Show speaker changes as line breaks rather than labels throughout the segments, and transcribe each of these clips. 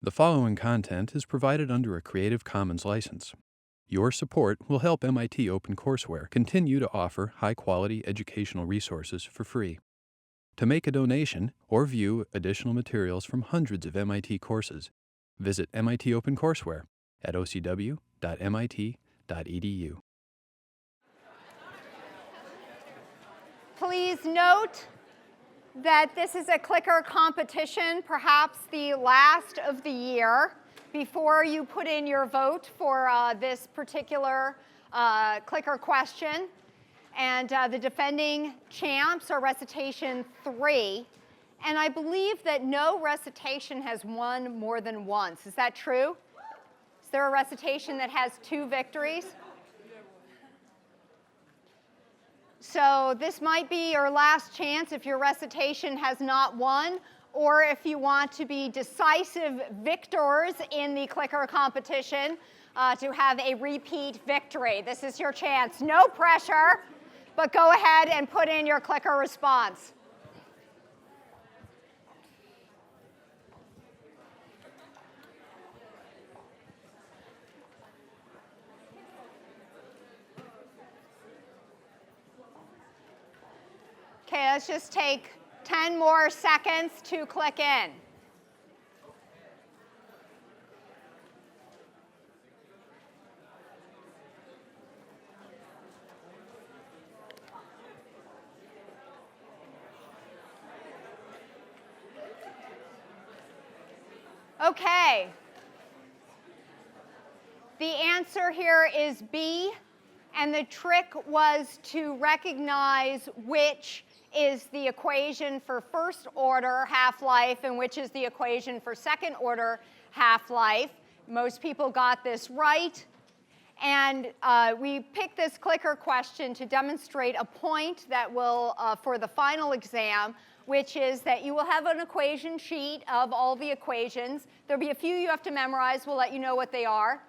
The following content is provided under a Creative Commons license. Your support will help MIT OpenCourseWare continue to offer high-quality educational resources for free. To make a donation or view additional materials from hundreds of MIT courses, visit MIT OpenCourseWare at ocw.mit.edu.
Please note that this is a clicker competition, perhaps the last of the year, before you put in your vote for this particular clicker question. And the defending champs are recitation 3. And I believe that no recitation has won more than once. Is that true? Is there a recitation that has 2 victories? So this might be your last chance if your recitation has not won, or if you want to be decisive victors in the clicker competition, to have a repeat victory. This is your chance. No pressure, but go ahead and put in your clicker response. Okay, let's just take 10 more seconds to click in. Okay. The answer here is B, and the trick was to recognize which is the equation for first order half-life and which is the equation for second order half-life. Most people got this right. And we picked this clicker question to demonstrate a point that will, for the final exam, which is that you will have an equation sheet of all the equations. There'll be a few you have to memorize. We'll let you know what they are.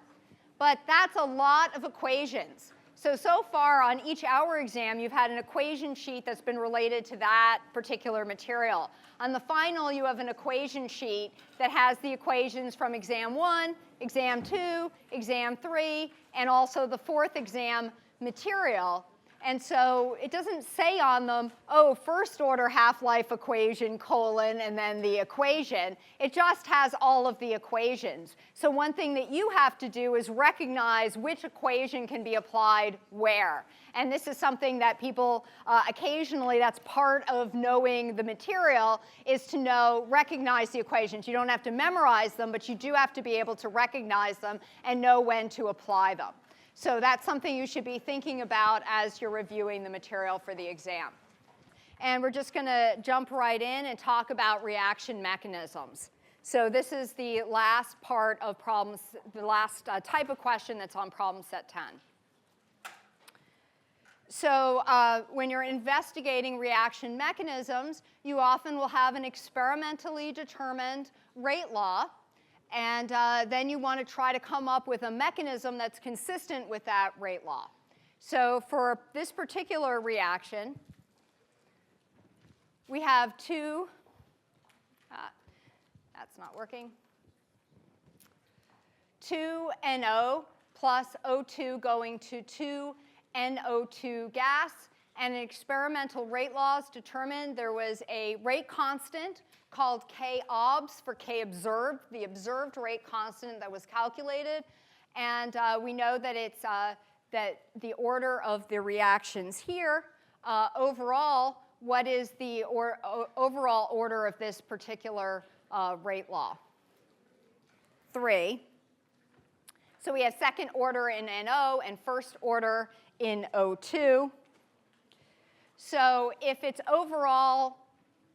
But that's a lot of equations. So far on each hour exam, you've had an equation sheet that's been related to that particular material. On the final, you have an equation sheet that has the equations from exam 1, exam 2, exam 3, and also the 4th exam material. And so it doesn't say on them, oh, first order half-life equation, colon, and then the equation. It just has all of the equations. So one thing that you have to do is recognize which equation can be applied where. And this is something that people occasionally, that's part of knowing the material, is to recognize the equations. You don't have to memorize them, but you do have to be able to recognize them and know when to apply them. So that's something you should be thinking about as you're reviewing the material for the exam. And we're just going to jump right in and talk about reaction mechanisms. So this is the last part of problems, the last type of question that's on problem set 10. So when you're investigating reaction mechanisms, you often will have an experimentally determined rate law. And then you want to try to come up with a mechanism that's consistent with that rate law. So for this particular reaction, we have that's not working, 2NO plus O2 going to 2NO2 gas. And an experimental rate law is determined. There was a rate constant called K obs for K observed, the observed rate constant that was calculated. And we know that it's that the order of the reactions here, overall, what is the overall order of this particular rate law? 3. So we have second order in NO and first order in O2. So if it's overall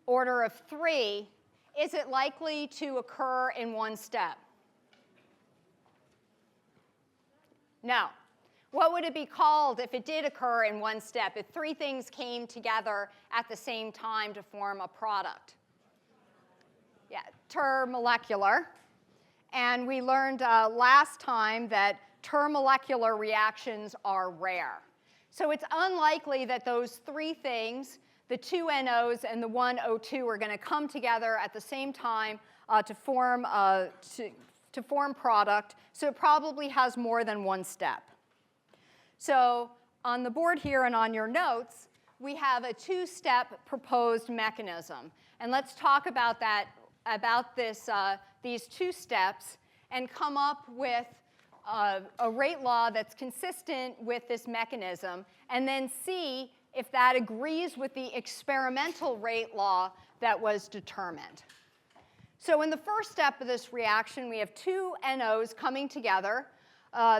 order of 3, is it likely to occur in one step? No. What would it be called if it did occur in one step, if 3 things came together at the same time to form a product? Yeah, termolecular. And we learned last time that termolecular reactions are rare. So it's unlikely that those 3 things, the 2 NOs and the 1 O2, are going to come together at the same time to form product, so it probably has more than one step. So on the board here and on your notes, we have a two-step proposed mechanism. And let's talk about these two steps and come up with a rate law that's consistent with this mechanism, and then see if that agrees with the experimental rate law that was determined. So in the first step of this reaction, we have two NOs coming together.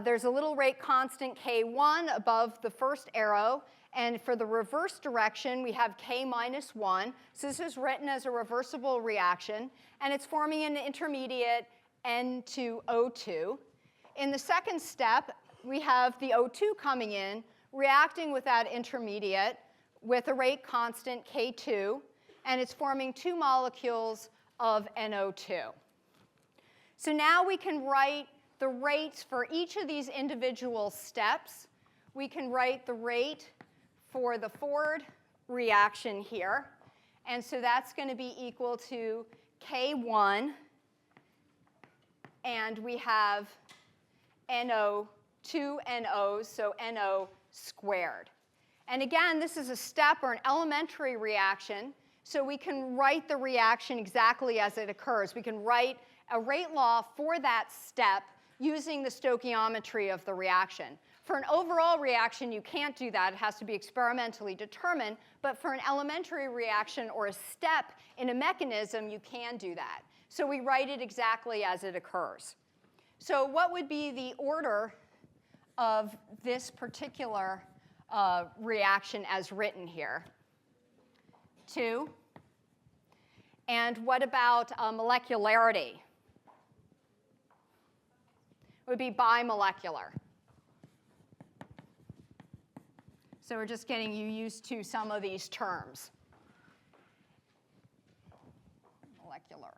There's a little rate constant K1 above the first arrow. And for the reverse direction, we have K minus 1. So this is written as a reversible reaction. And it's forming an intermediate N2O2. In the second step, we have the O2 coming in, reacting with that intermediate with a rate constant K2. And it's forming two molecules of NO2. So now we can write the rates for each of these individual steps. We can write the rate for the forward reaction here. And so that's going to be equal to K1. And we have NO, two NOs, so NO squared. And again, this is a step or an elementary reaction. So we can write the reaction exactly as it occurs. We can write a rate law for that step using the stoichiometry of the reaction. For an overall reaction, you can't do that. It has to be experimentally determined. But for an elementary reaction or a step in a mechanism, you can do that. So we write it exactly as it occurs. So what would be the order of this particular reaction as written here? 2. And what about molecularity? It would be bimolecular. So we're just getting you used to some of these terms. Molecular.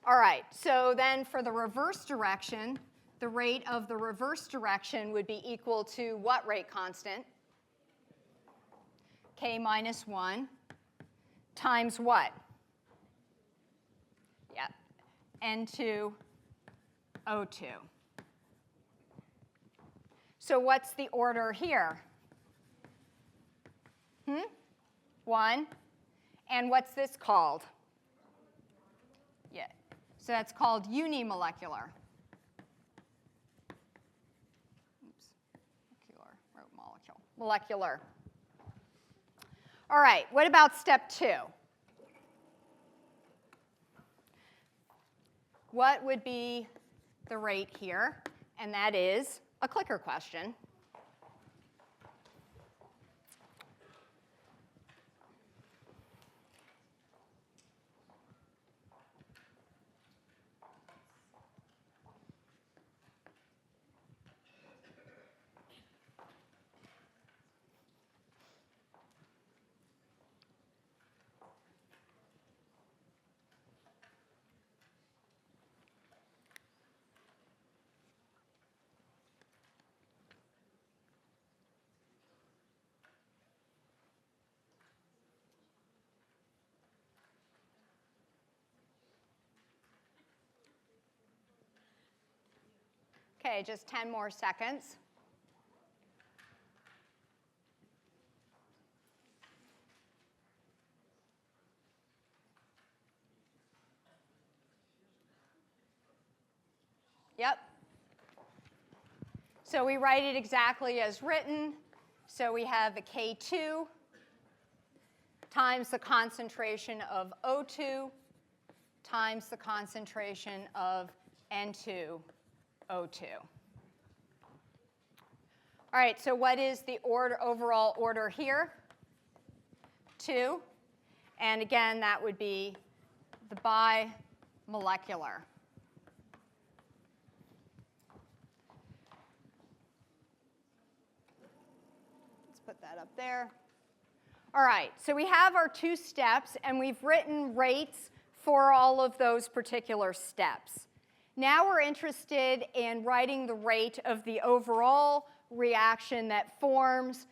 All right, so then for the reverse direction, the rate of the reverse direction would be equal to what rate constant? K minus 1 times what? Yeah, N2O2. So what's the order here? 1. And what's this called? Yeah. So that's called unimolecular. Oops. Molecular. All right. What about step 2? What would be the rate here? And that is a clicker question. Okay, just 10 more seconds. Yep. So we write it exactly as written. So we have the K2 times the concentration of O2 times the concentration of N2O2. All right, so what is the overall order here? 2. And again, that would be the bimolecular. Let's put that up there. All right, so we have our 2 steps, and we've written rates for all of those particular steps. Now we're interested in writing the rate of the overall reaction that forms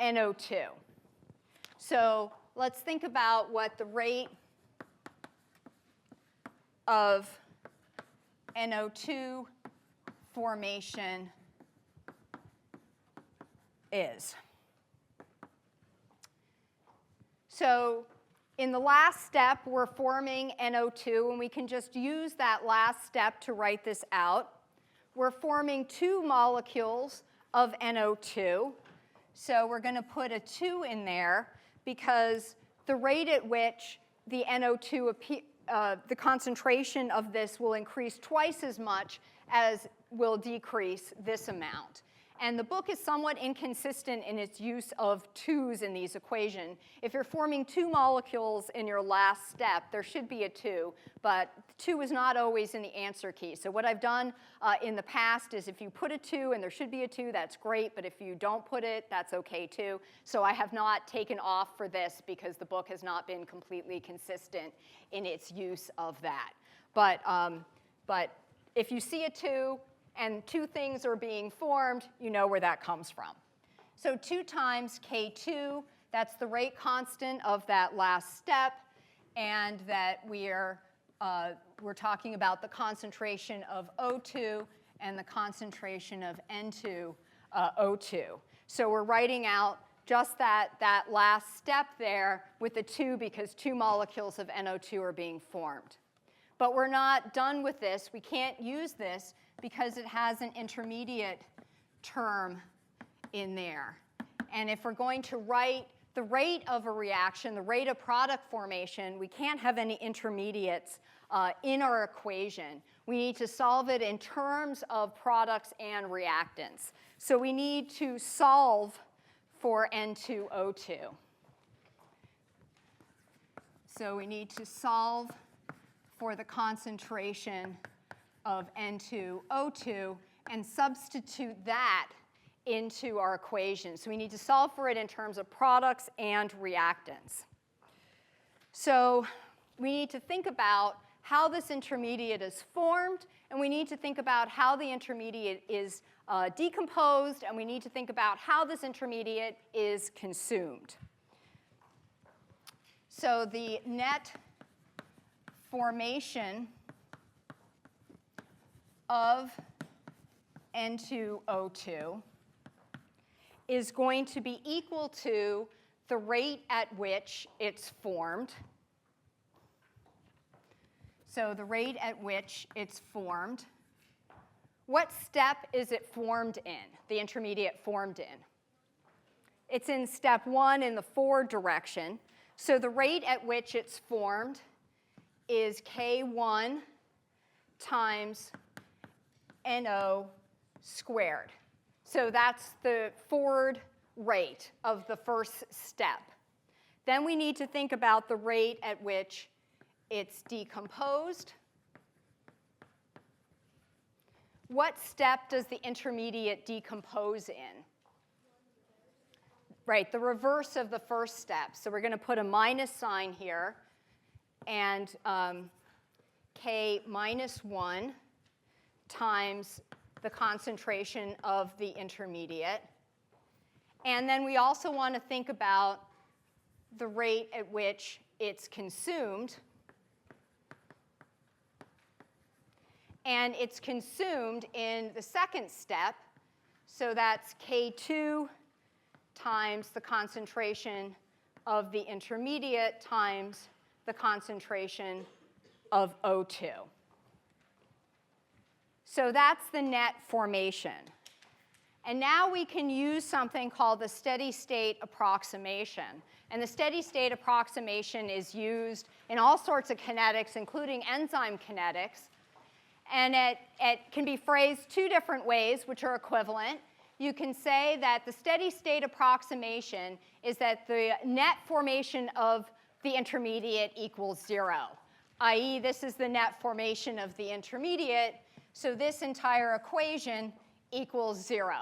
NO2. So let's think about what the rate of NO2 formation is. So in the last step, we're forming NO2, and we can just use that last step to write this out. We're forming 2 molecules of NO2. So we're going to put a 2 in there because the rate at which the NO2, the concentration of this will increase twice as much as will decrease this amount. And the book is somewhat inconsistent in its use of 2's in these equations. If you're forming 2 molecules in your last step, there should be a 2, but 2 is not always in the answer key. So what I've done in the past is if you put a 2 and there should be a 2, that's great, but if you don't put it, that's okay too. So I have not taken off for this because the book has not been completely consistent in its use of that. But if you see a 2, and 2 things are being formed, you know where that comes from. So 2 times K2, that's the rate constant of that last step, and that we're talking about the concentration of O2 and the concentration of N2O2. So we're writing out just that last step there with the 2 because 2 molecules of NO2 are being formed. But we're not done with this. We can't use this because it has an intermediate term in there. And if we're going to write the rate of a reaction, the rate of product formation, we can't have any intermediates in our equation. We need to solve it in terms of products and reactants. So we need to solve for N2O2. So we need to solve for the concentration of N2O2 and substitute that into our equation. So we need to solve for it in terms of products and reactants. So we need to think about how this intermediate is formed, and we need to think about how the intermediate is decomposed, and we need to think about how this intermediate is consumed. So the net formation of N2O2 is going to be equal to the rate at which it's formed. So the rate at which it's formed. What step is it formed in, the intermediate formed in? It's in step 1 in the forward direction. So the rate at which it's formed is K1 times NO squared. So that's the forward rate of the first step. Then we need to think about the rate at which it's decomposed. What step does the intermediate decompose in? Right, the reverse of the first step. So we're going to put a minus sign here, and K minus 1 times the concentration of the intermediate. And then we also want to think about the rate at which it's consumed. And it's consumed in the second step. So that's K2 times the concentration of the intermediate times the concentration of O2. So that's the net formation. And now we can use something called the steady state approximation. And the steady state approximation is used in all sorts of kinetics, including enzyme kinetics. And it can be phrased 2 different ways, which are equivalent. You can say that the steady state approximation is that the net formation of the intermediate equals 0, i.e., this is the net formation of the intermediate. So this entire equation equals 0.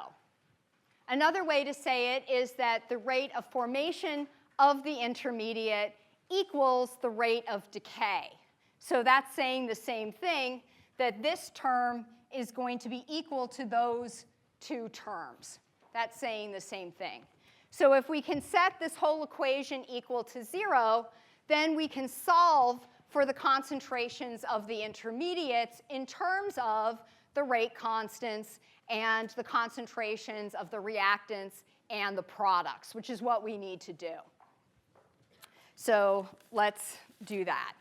Another way to say it is that the rate of formation of the intermediate equals the rate of decay. So that's saying the same thing, that this term is going to be equal to those 2 terms. That's saying the same thing. So if we can set this whole equation equal to 0, then we can solve for the concentrations of the intermediates in terms of the rate constants and the concentrations of the reactants and the products, which is what we need to do. So let's do that.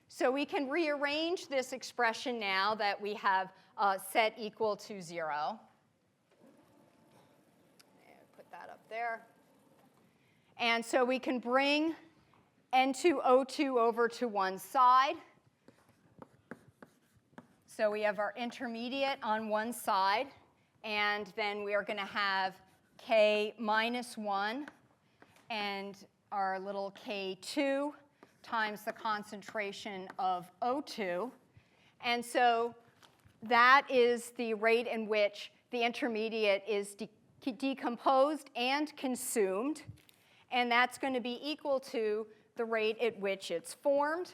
So we can rearrange this expression now that we have set equal to 0. Put that up there. And so we can bring N2O2 over to one side. So we have our intermediate on one side, and then we are going to have K minus 1 and our little K2 times the concentration of O2. And so that is the rate in which the intermediate is decomposed and consumed. And that's going to be equal to the rate at which it's formed,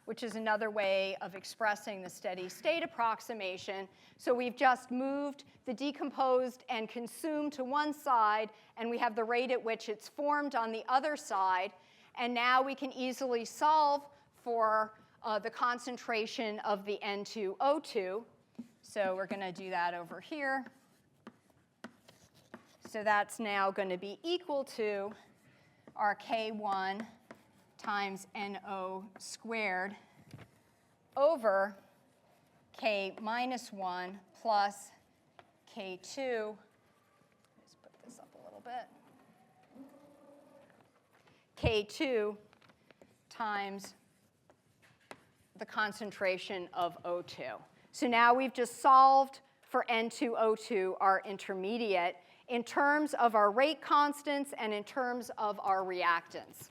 which is another way of expressing the steady state approximation. So we've just moved the decomposed and consumed to one side, and we have the rate at which it's formed on the other side. And now we can easily solve for the concentration of the N2O2. So we're going to do that over here. So that's now going to be equal to our K1 times NO squared over K minus 1 plus K2. Let's put this up a little bit. K2 times the concentration of O2. So now we've just solved for N2O2, our intermediate, in terms of our rate constants and in terms of our reactants.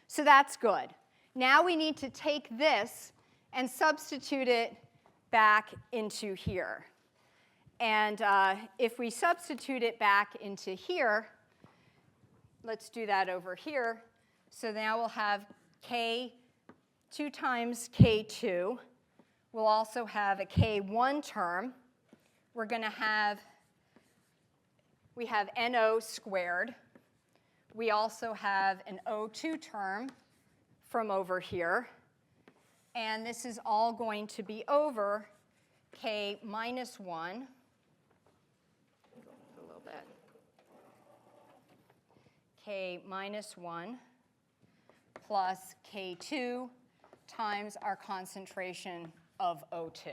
So that's good. Now we need to take this and substitute it back into here. And if we substitute it back into here, let's do that over here. So now we'll have K2 times K2. We'll also have a K1 term. We're going to have, we have NO squared. We also have an O2 term from over here. And this is all going to be over K minus 1. A little bit. K minus 1 plus K2 times our concentration of O2.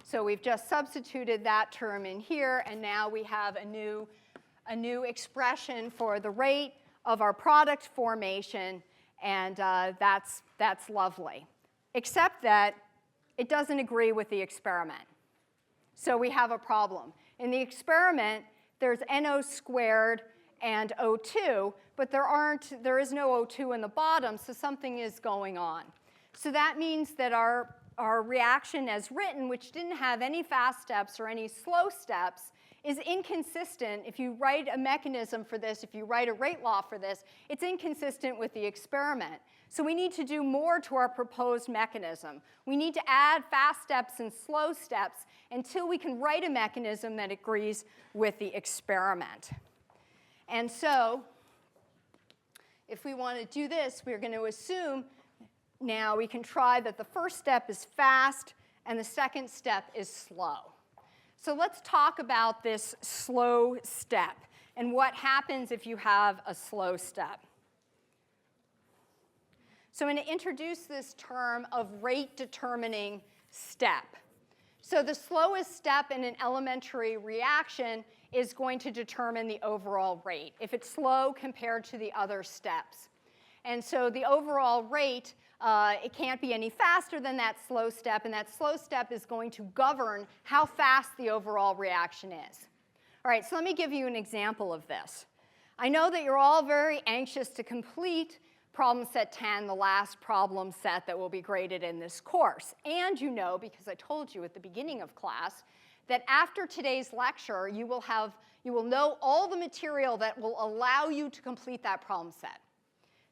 So we've just substituted that term in here, and now we have a new expression for the rate of our product formation, and that's lovely. Except that it doesn't agree with the experiment. So we have a problem. In the experiment, there's NO squared and O2, but there is no O2 in the bottom, so something is going on. So that means that our reaction as written, which didn't have any fast steps or any slow steps, is inconsistent. If you write a mechanism for this, if you write a rate law for this, it's inconsistent with the experiment. So we need to do more to our proposed mechanism. We need to add fast steps and slow steps until we can write a mechanism that agrees with the experiment. And so if we want to do this, we're going to assume now we can try that the first step is fast and the second step is slow. So let's talk about this slow step and what happens if you have a slow step. So I'm going to introduce this term of rate determining step. So the slowest step in an elementary reaction is going to determine the overall rate, if it's slow compared to the other steps. And so the overall rate, it can't be any faster than that slow step, and that slow step is going to govern how fast the overall reaction is. All right, so let me give you an example of this. I know that you're all very anxious to complete problem set 10, the last problem set that will be graded in this course. And you know, because I told you at the beginning of class, that after today's lecture, you will know all the material that will allow you to complete that problem set.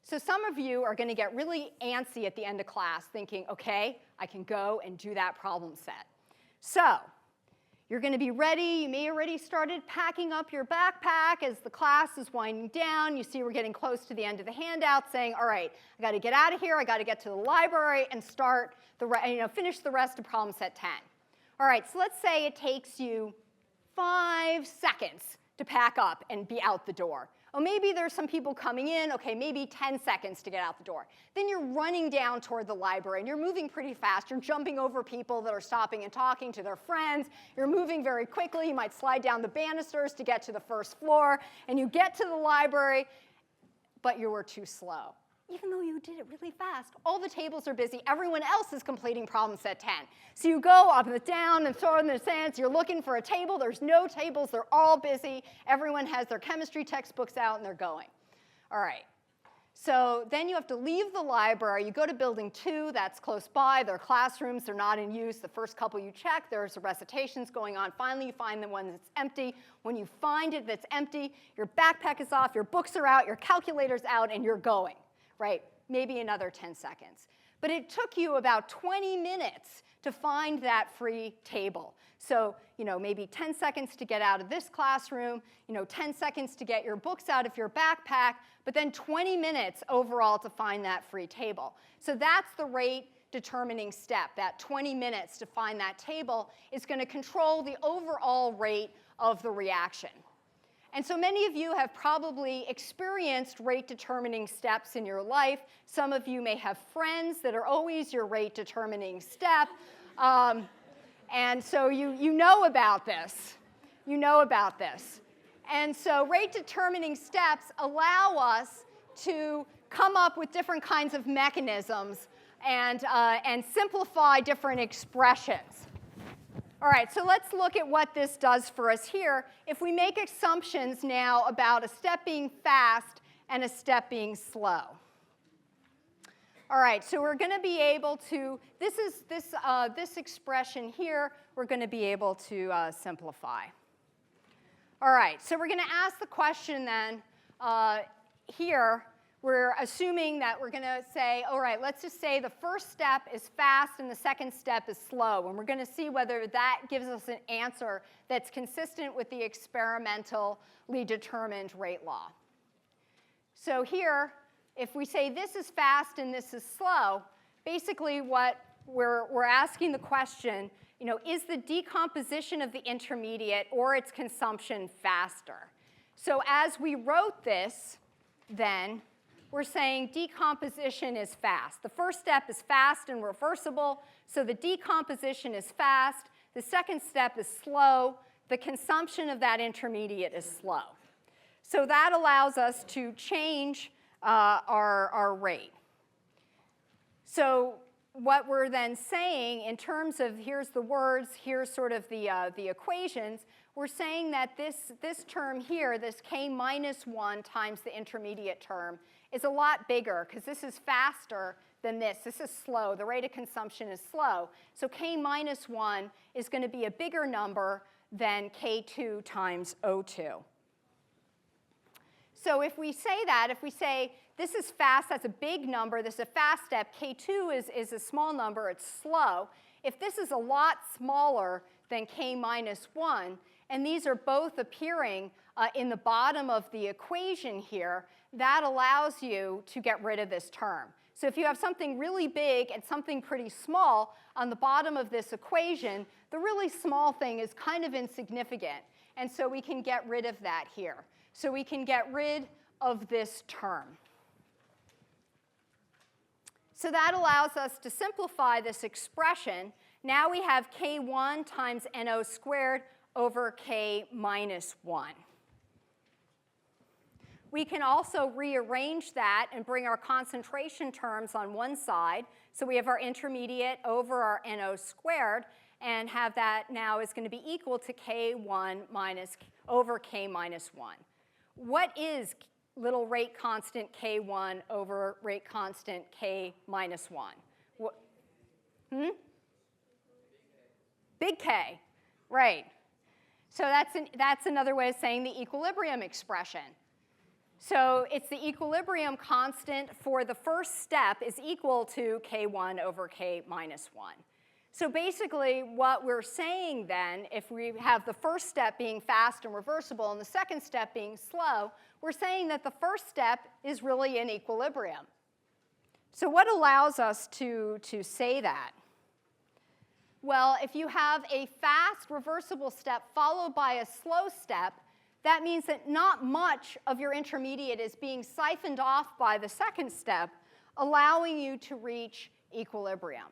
So some of you are going to get really antsy at the end of class thinking, OK, I can go and do that problem set. So You're going to be ready. You may already started packing up your backpack as the class is winding down. You see we're getting close to the end of the handout, saying, all right, I got to get out of here. I got to get to the library and start finish the rest of problem set 10. All right, so let's say it takes you 5 seconds to pack up and be out the door. Oh, maybe there's some people coming in. OK, maybe 10 seconds to get out the door. Then you're running down toward the library, and you're moving pretty fast. You're jumping over people that are stopping and talking to their friends. You're moving very quickly. You might slide down the banisters to get to the first floor. And you get to the library, but you were too slow. Even though you did it really fast, all the tables are busy. Everyone else is completing problem set 10. So you go up and down and throw in the sands. You're looking for a table. There's no tables. They're all busy. Everyone has their chemistry textbooks out, and they're going. All right. So then you have to leave the library. You go to building 2. That's close by. There are classrooms. They're not in use. The first couple you check, there's recitations going on. Finally, you find the one that's empty. When you find it that's empty, your backpack is off, your books are out, your calculator's out, and you're going. Right, maybe another 10 seconds. But it took you about 20 minutes to find that free table. So maybe 10 seconds to get out of this classroom, 10 seconds to get your books out of your backpack, but then 20 minutes overall to find that free table. So that's the rate determining step. That 20 minutes to find that table is going to control the overall rate of the reaction. And so many of you have probably experienced rate-determining steps in your life. Some of you may have friends that are always your rate-determining step. And so you know about this. You know about this. And so rate-determining steps allow us to come up with different kinds of mechanisms and simplify different expressions. All right, so let's look at what this does for us here. If we make assumptions now about a step being fast and a step being slow. All right, so we're going to be able to, this expression here, we're going to be able to simplify. All right, so we're going to ask the question then here. We're assuming that we're going to say, all right, let's just say the first step is fast and the second step is slow. And we're going to see whether that gives us an answer that's consistent with the experimentally determined rate law. So here, if we say this is fast and this is slow, basically what we're asking the question, is the decomposition of the intermediate or its consumption faster? So as we wrote this, then, we're saying decomposition is fast. The first step is fast and reversible, so the decomposition is fast. The second step is slow. The consumption of that intermediate is slow. So that allows us to change our rate. So what we're then saying in terms of, here's the words, here's sort of the equations, we're saying that this term here, this k minus 1 times the intermediate term, is a lot bigger, because this is faster than this. This is slow. The rate of consumption is slow. So k minus 1 is going to be a bigger number than k2 times O2. So if we say that, if we say this is fast, that's a big number, this is a fast step, k2 is a small number, it's slow. If this is a lot smaller than k minus 1, and these are both appearing in the bottom of the equation here, that allows you to get rid of this term. So if you have something really big and something pretty small on the bottom of this equation, the really small thing is kind of insignificant. And so we can get rid of that here. So we can get rid of this term. So that allows us to simplify this expression. Now we have k1 times NO squared over k minus 1. We can also rearrange that and bring our concentration terms on one side. So we have our intermediate over our NO squared, and have that now is going to be equal to k1 over k minus 1. What is little rate constant k1 over rate constant k minus 1? Big K, right. So that's another way of saying the equilibrium expression. So it's the equilibrium constant for the first step is equal to k1 over k minus 1. So basically, what we're saying then, if we have the first step being fast and reversible and the second step being slow, we're saying that the first step is really in equilibrium. So what allows us to say that? Well, if you have a fast reversible step followed by a slow step, that means that not much of your intermediate is being siphoned off by the second step, allowing you to reach equilibrium.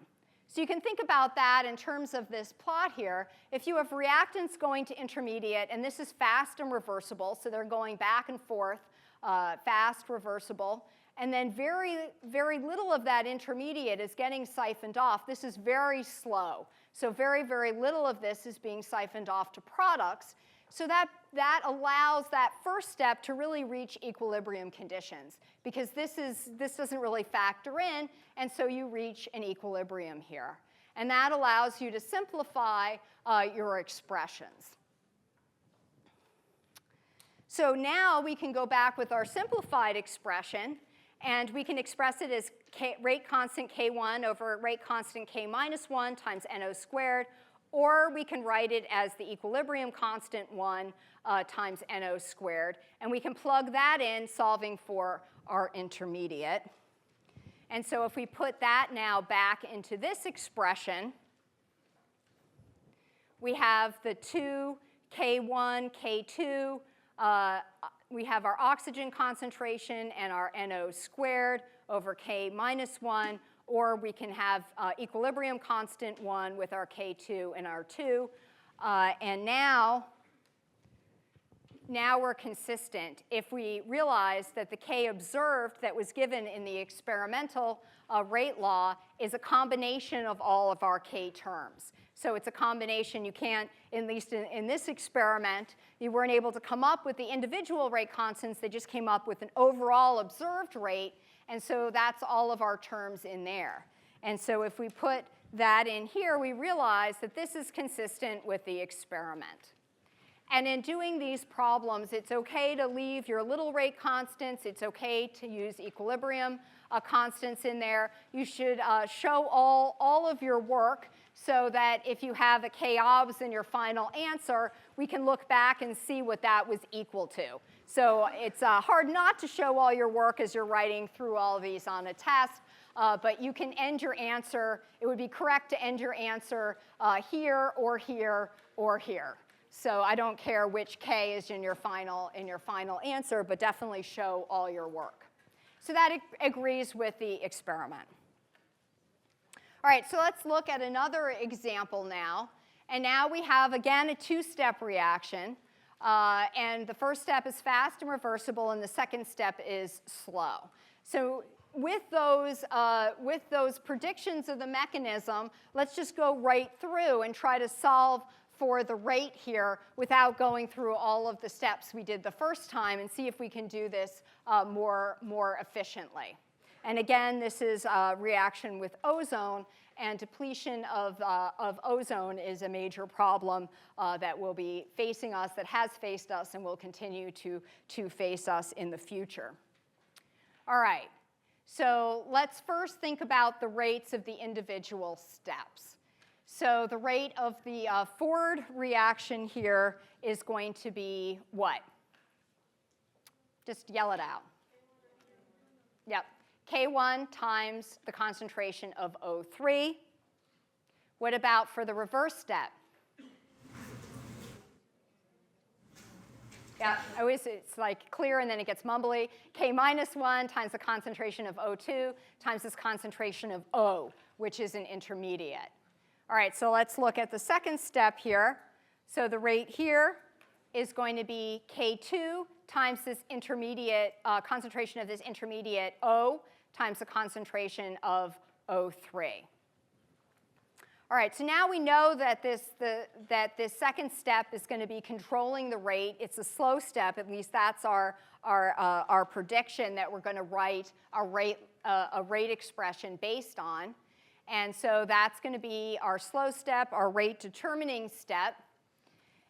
So you can think about that in terms of this plot here. If you have reactants going to intermediate, and this is fast and reversible, so they're going back and forth, fast, reversible, and then very, very little of that intermediate is getting siphoned off. This is very slow. So very, very little of this is being siphoned off to products. So that allows that first step to really reach equilibrium conditions, because this doesn't really factor in, and so you reach an equilibrium here. And that allows you to simplify your expressions. So now we can go back with our simplified expression, and we can express it as rate constant K1 over rate constant K minus 1 times NO squared, or we can write it as the equilibrium constant 1 times NO squared. And we can plug that in, solving for our intermediate. And so if we put that now back into this expression, we have the 2 K1, K2. We have our oxygen concentration and our NO squared over K minus 1. Or we can have equilibrium constant 1 with our K2 and our 2. And now we're consistent. If we realize that the K observed that was given in the experimental rate law is a combination of all of our K terms. So it's a combination. You can't, at least in this experiment, you weren't able to come up with the individual rate constants. They just came up with an overall observed rate. And so that's all of our terms in there. And so if we put that in here, we realize that this is consistent with the experiment. And in doing these problems, it's OK to leave your little rate constants. It's OK to use equilibrium constants in there. You should show all of your work so that if you have a K-obs in your final answer, we can look back and see what that was equal to. So it's hard not to show all your work as you're writing through all of these on a test. But you can end your answer. It would be correct to end your answer here or here or here. So I don't care which K is in your final answer, but definitely show all your work. So that agrees with the experiment. All right, so let's look at another example now. And now we have, again, a two-step reaction. And the first step is fast and reversible, and the second step is slow. So with those predictions of the mechanism, let's just go right through and try to solve for the rate here without going through all of the steps we did the first time, and see if we can do this more efficiently. And again, this is a reaction with ozone, and depletion of ozone is a major problem that will be facing us, that has faced us, and will continue to face us in the future. All right, so let's first think about the rates of the individual steps. So the rate of the forward reaction here is going to be what? Just yell it out. Yep. K1 times the concentration of O3. What about for the reverse step? Yeah, it's like clear and then it gets mumbly. K minus 1 times the concentration of O2 times this concentration of O, which is an intermediate. All right, so let's look at the second step here. So the rate here is going to be K2 times this intermediate concentration of this intermediate O times the concentration of O3. All right, so now we know that this second step is going to be controlling the rate. It's a slow step. At least that's our prediction that we're going to write a rate expression based on. And so that's going to be our slow step, our rate determining step.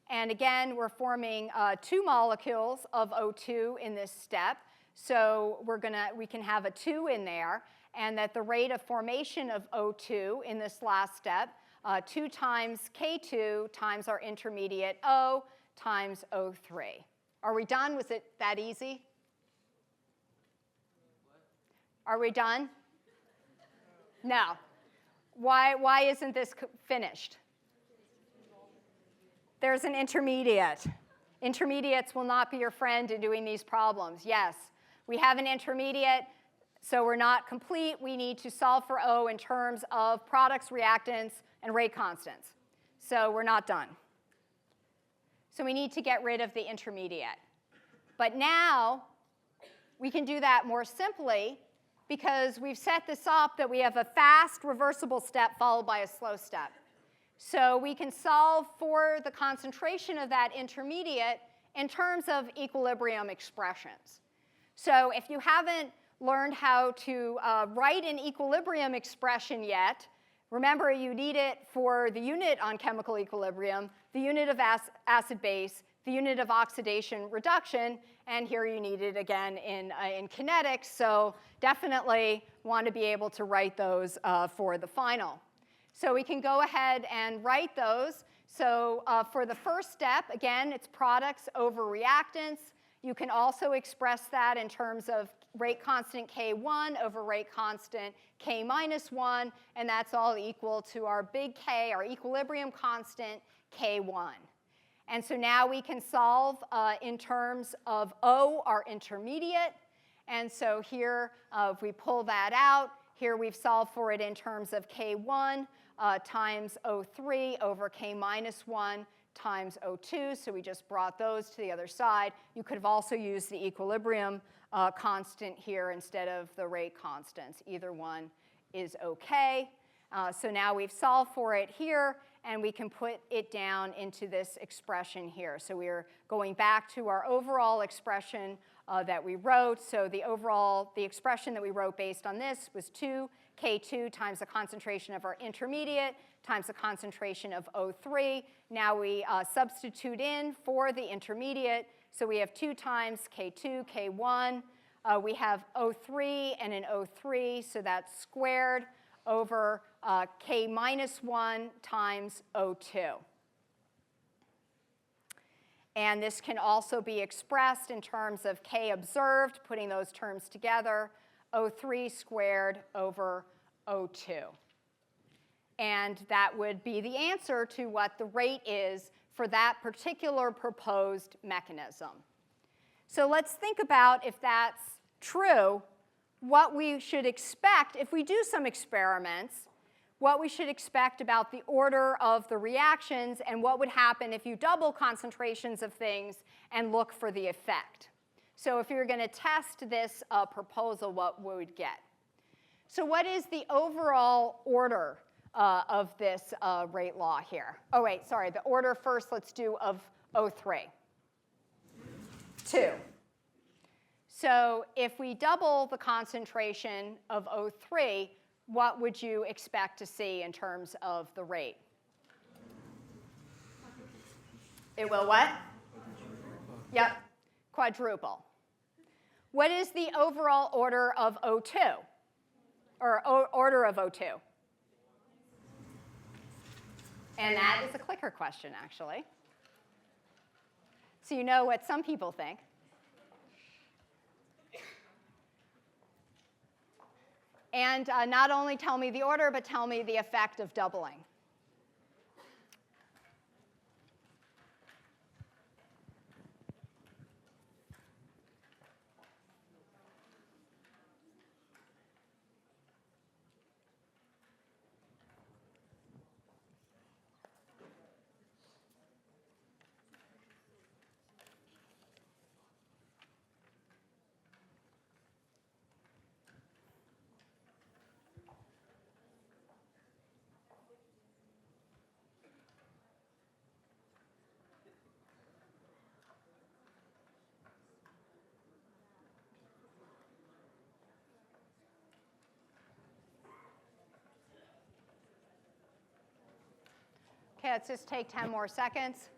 And again, we're forming 2 molecules of O2 in this step. So we can have a 2 in there, and that the rate of formation of O2 in this last step 2 times K2 times our intermediate O times O3. Are we done? Was it that easy? Are we done? No. Why isn't this finished? There's an intermediate. Intermediates will not be your friend in doing these problems. Yes, we have an intermediate, so we're not complete. We need to solve for O in terms of products, reactants, and rate constants. So we're not done. So we need to get rid of the intermediate. But now we can do that more simply because we've set this up that we have a fast reversible step followed by a slow step. So we can solve for the concentration of that intermediate in terms of equilibrium expressions. So if you haven't learned how to write an equilibrium expression yet, remember you need it for the unit on chemical equilibrium, the unit of acid-base, the unit of oxidation reduction, and here you need it again in kinetics, so definitely want to be able to write those for the final. So we can go ahead and write those. So for the first step, again, it's products over reactants. You can also express that in terms of rate constant K1 over rate constant K minus 1, and that's all equal to our big K, our equilibrium constant, K1. And so now we can solve in terms of O, our intermediate. And so here, if we pull that out, here we've solved for it in terms of K1 times O3 over K minus 1 times O2. So we just brought those to the other side. You could have also used the equilibrium constant here instead of the rate constants. Either one is OK. So now we've solved for it here, and we can put it down into this expression here. So we're going back to our overall expression that we wrote. So the expression that we wrote based on this was 2K2 times the concentration of our intermediate times the concentration of O3. Now we substitute in for the intermediate. So we have 2 times K2, K1. We have O3 and an O3, so that's squared over K minus 1 times O2. And this can also be expressed in terms of K observed, putting those terms together, O3 squared over O2. And that would be the answer to what the rate is for that particular proposed mechanism. So let's think about, if that's true, what we should expect if we do some experiments, what we should expect about the order of the reactions and what would happen if you double concentrations of things and look for the effect. So if you're going to test this proposal, what we would get. So what is the overall order of this rate law here? Oh, wait, sorry. The order first, let's do of O3. 2. So if we double the concentration of O3, what would you expect to see in terms of the rate? It will what? Yep, quadruple. What is the overall order of O2? Or order of O2? And that is a clicker question, actually. So you know what some people think. And not only tell me the order, but tell me the effect of doubling. Okay, let's just take 10 more seconds.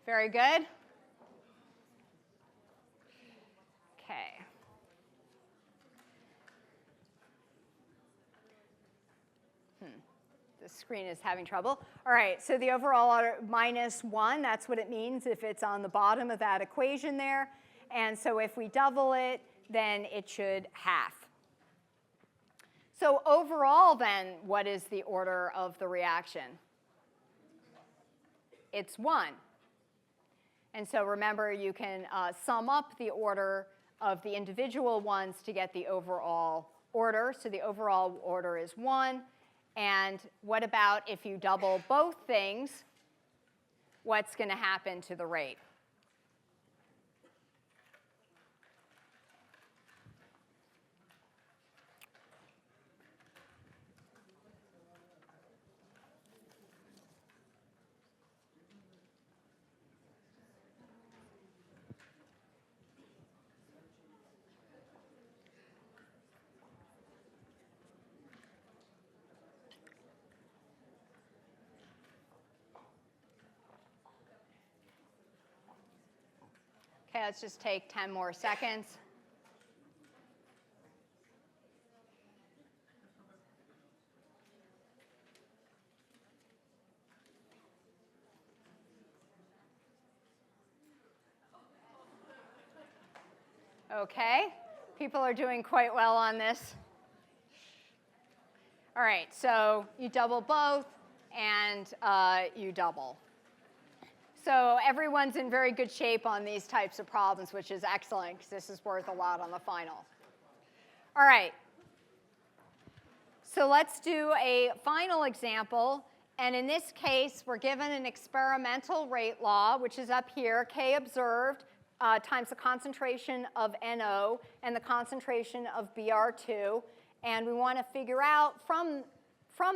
Very good. Okay. The screen is having trouble. All right, so the overall order -1, that's what it means if it's on the bottom of that equation there. And so if we double it, then it should half. So overall, then, what is the order of the reaction? It's 1. And so remember, you can sum up the order of the individual ones to get the overall order. So the overall order is 1. And what about if you double both things? What's going to happen to the rate? Okay, let's just take 10 more seconds. Okay, people are doing quite well on this. All right, so you double both, and you double. So everyone's in very good shape on these types of problems, which is excellent, because this is worth a lot on the final. All right, so let's do a final example. And in this case, we're given an experimental rate law, which is up here, K observed times the concentration of NO and the concentration of Br2. And we want to figure out from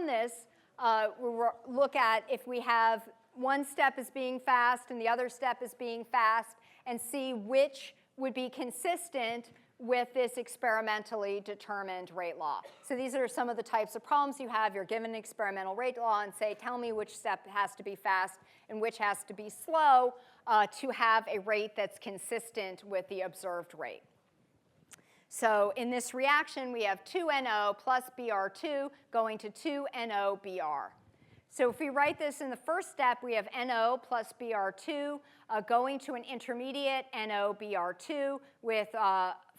this, we look at if we have one step is being fast and the other step is being fast, and see which would be consistent with this experimentally determined rate law. So these are some of the types of problems you have. You're given an experimental rate law and say, tell me which step has to be fast and which has to be slow to have a rate that's consistent with the observed rate. So in this reaction, we have 2NO plus Br2 going to 2NO-Br. So if we write this in the first step, we have NO plus Br2 going to an intermediate NO-Br2 with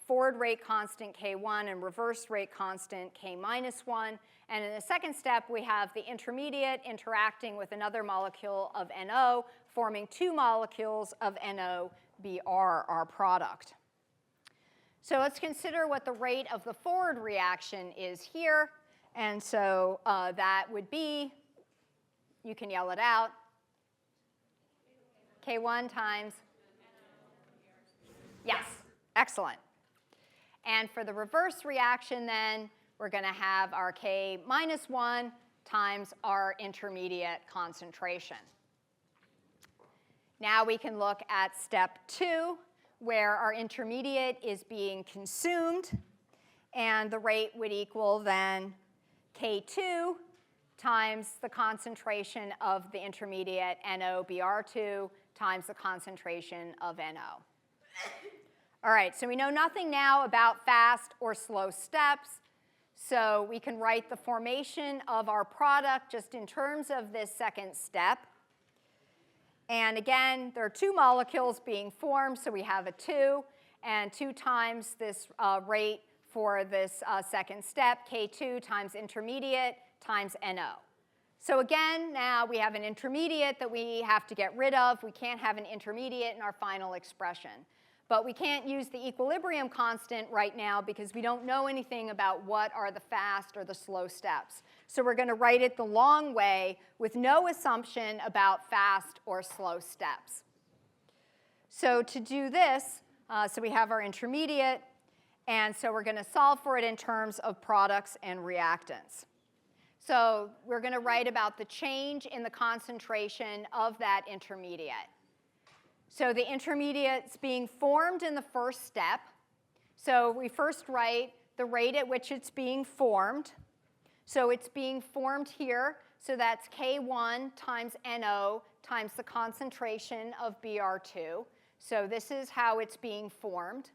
forward rate constant K1 and reverse rate constant K minus 1. And in the second step, we have the intermediate interacting with another molecule of NO, forming two molecules of NO-Br, our product. So let's consider what the rate of the forward reaction is here. And so that would be, you can yell it out, K1 times, yes, excellent. And for the reverse reaction then, we're going to have our K minus 1 times our intermediate concentration. Now we can look at step 2, where our intermediate is being consumed, and the rate would equal then K2 times the concentration of the intermediate NO-Br2 times the concentration of NO. All right, so we know nothing now about fast or slow steps, so we can write the formation of our product just in terms of this second step. And again, there are two molecules being formed, so we have a 2, and 2 times this rate for this second step, K2 times intermediate times NO. So again, now we have an intermediate that we have to get rid of. We can't have an intermediate in our final expression. But we can't use the equilibrium constant right now because we don't know anything about what are the fast or the slow steps. So we're going to write it the long way with no assumption about fast or slow steps. So to do this, so we have our intermediate, and so we're going to solve for it in terms of products and reactants. So we're going to write about the change in the concentration of that intermediate. So the intermediate's being formed in the first step. So we first write the rate at which it's being formed. So it's being formed here. So that's K1 times NO times the concentration of Br2. So this is how it's being formed.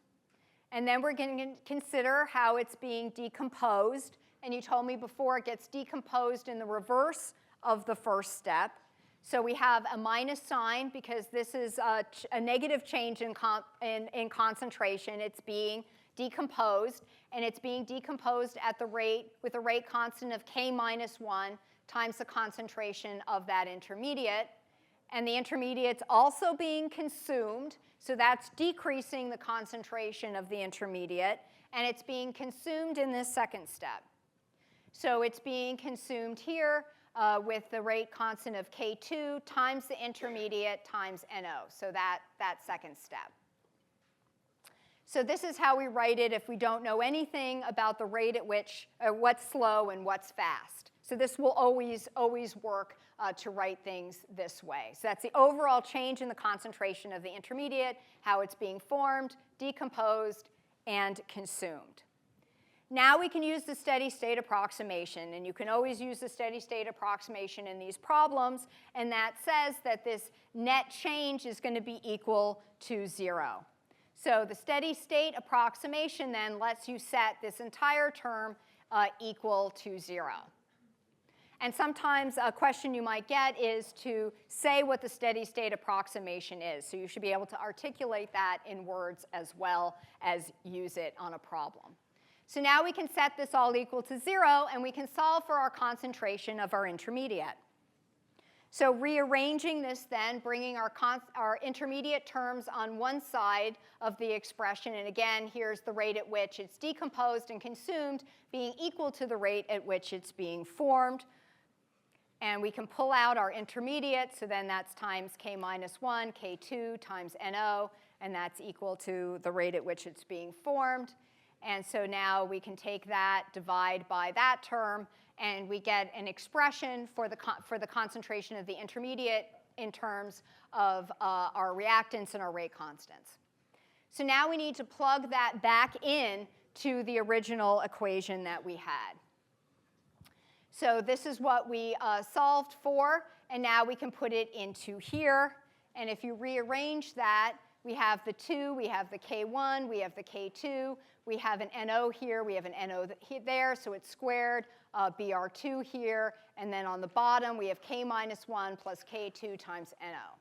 And then we're going to consider how it's being decomposed. And you told me before it gets decomposed in the reverse of the first step. So we have a minus sign because this is a negative change in concentration. It's being decomposed, and it's being decomposed at the rate with a rate constant of k minus 1 times the concentration of that intermediate. And the intermediate's also being consumed, so that's decreasing the concentration of the intermediate, and it's being consumed in this second step. So it's being consumed here with the rate constant of K2 times the intermediate times NO, so that second step. So this is how we write it if we don't know anything about the rate at which, what's slow and what's fast. So this will always work to write things this way. So that's the overall change in the concentration of the intermediate, how it's being formed, decomposed, and consumed. Now we can use the steady state approximation, and you can always use the steady state approximation in these problems, and that says that this net change is going to be equal to 0. So the steady state approximation then lets you set this entire term equal to 0. And sometimes a question you might get is to say what the steady state approximation is. So you should be able to articulate that in words as well as use it on a problem. So now we can set this all equal to 0, and we can solve for our concentration of our intermediate. So rearranging this then, bringing our intermediate terms on one side of the expression, and again, here's the rate at which it's decomposed and consumed being equal to the rate at which it's being formed. And we can pull out our intermediate, so then that's times k minus 1, k2 times NO, and that's equal to the rate at which it's being formed. And so now we can take that, divide by that term, and we get an expression for the concentration of the intermediate in terms of our reactants and our rate constants. So now we need to plug that back in to the original equation that we had. So this is what we solved for, and now we can put it into here. And if you rearrange that, we have the 2, we have the K1, we have the K2, we have an NO here, we have an NO there, so it's squared, Br2 here, and then on the bottom we have K minus 1 plus K2 times NO.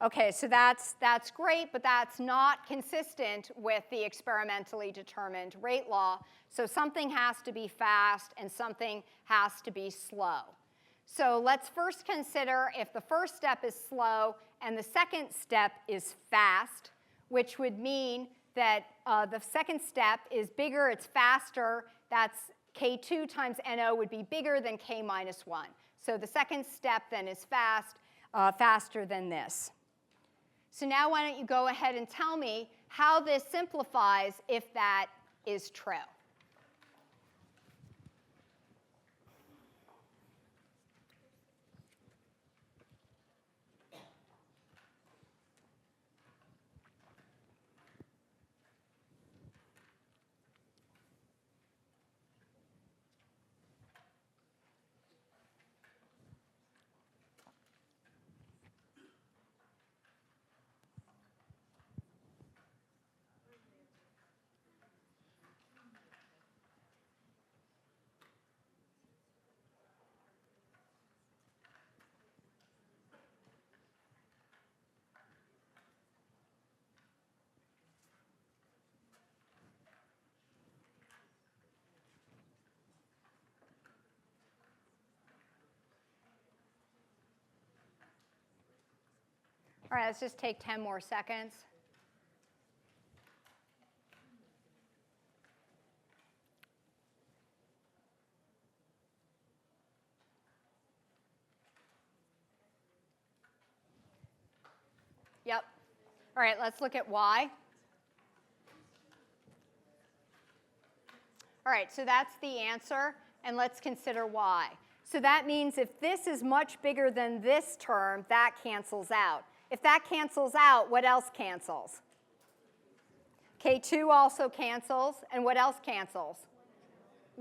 Okay, so that's great, but that's not consistent with the experimentally determined rate law. So something has to be fast and something has to be slow. So let's first consider if the first step is slow and the second step is fast, which would mean that the second step is bigger, it's faster. That's K2 times NO would be bigger than K minus 1. So the second step then is faster than this. So now why don't you go ahead and tell me how this simplifies if that is true. All right, let's just take 10 more seconds. Yep. All right, let's look at why. All right, so that's the answer, and let's consider why. So that means if this is much bigger than this term, that cancels out. If that cancels out, what else cancels? K2 also cancels, and what else cancels?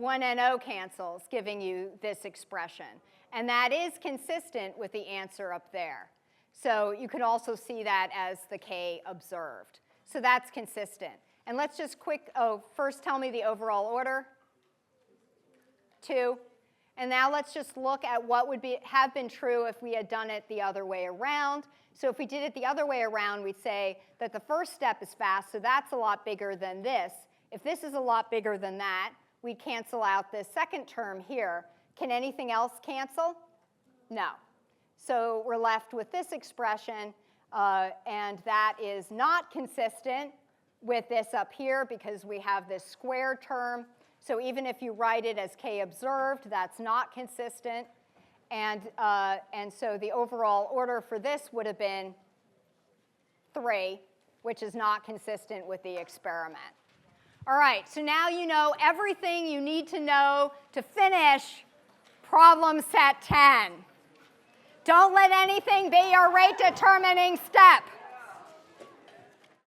1NO cancels, giving you this expression. And that is consistent with the answer up there. So you can also see that as the K observed. So that's consistent. And let's just first tell me the overall order. 2. And now let's just look at what would have been true if we had done it the other way around. So if we did it the other way around, we'd say that the first step is fast, so that's a lot bigger than this. If this is a lot bigger than that, we cancel out this second term here. Can anything else cancel? No. So we're left with this expression, and that is not consistent with this up here because we have this square term. So even if you write it as K observed, that's not consistent. And so the overall order for this would have been 3, which is not consistent with the experiment. All right, so now you know everything you need to know to finish problem set 10. Don't let anything be your rate determining step.